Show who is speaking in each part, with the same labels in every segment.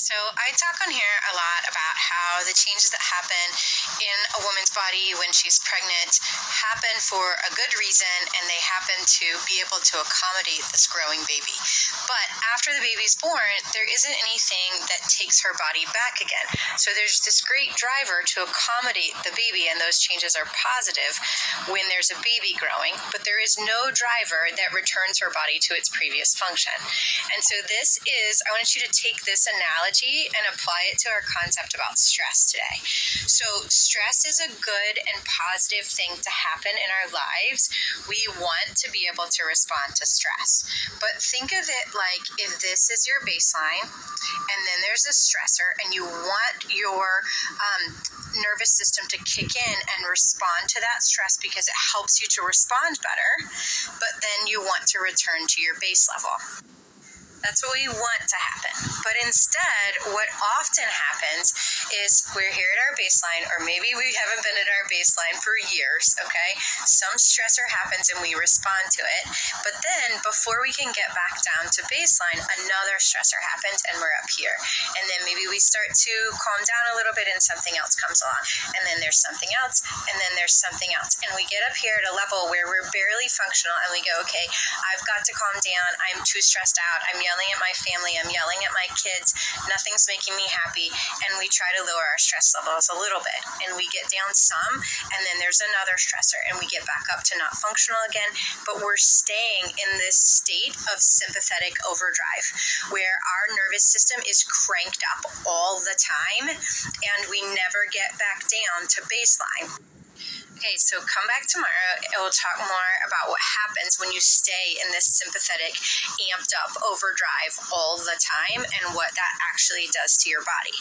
Speaker 1: So I talk on here a lot about how the changes that happen in a woman's body when she's pregnant happen for a good reason, and they happen to be able to accommodate this growing baby. But after the baby's born, there isn't anything that takes her body back again. So there's this great driver to accommodate the baby, and those changes are positive when there's a baby growing, but there is no driver that returns her body to its previous function. And so I want you to take this analogy and apply it to our concept about stress today. So stress is a good and positive thing to happen in our lives. We want to be able to respond to stress. But think of it like if this is your baseline and then there's a stressor and you want your nervous system to kick in and respond to that stress because it helps you to respond better, but then you want to return to your base level. That's what we want to happen. But instead, what often happens is we're here at our baseline, or maybe we haven't been at our baseline for years, okay? Some stressor happens and we respond to it. But then before we can get back down to baseline, another stressor happens and we're up here. And then maybe we start to calm down a little bit and something else comes along. And then there's something else, and then there's something else. And we get up here at a level where we're barely functional and we go, okay, I've got to calm down. I'm too stressed out. I'm yelling at my family. I'm yelling at my kids. Nothing's making me happy. And we try to lower our stress levels a little bit. And we get down some, and then there's another stressor, and we get back up to not functional again. But we're staying in this state of sympathetic overdrive, where our nervous system is cranked up all the time, and we never get back down to baseline. Okay, so come back tomorrow and we'll talk more about what happens when you stay in this sympathetic, amped up overdrive all the time and what that actually does to your body.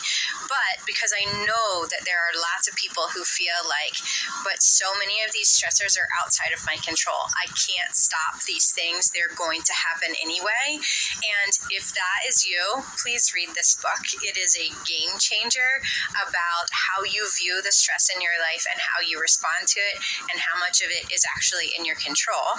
Speaker 1: But because I know that there are lots of people who feel like, but so many of these stressors are outside of my control. I can't stop these things. They're going to happen anyway. And if that is you, please read this book. It is a game changer about how you view the stress in your life and how you respond to it and how much of it is actually in your control.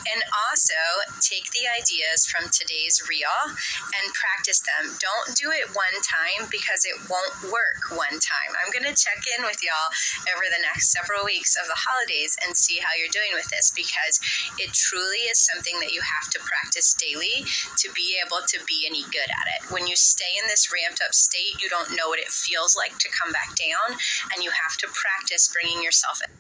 Speaker 1: And also take the ideas from today's reel and practice them. Don't do it one time because it won't work one time. I'm going to check in with y'all over the next several weeks of the holidays and see how you're doing with this, because it truly is something that you have to practice daily to be able to be any good at it. When you stay in this ramped up state, you don't know what it feels like to come back down, and you have to practice bringing yourself in.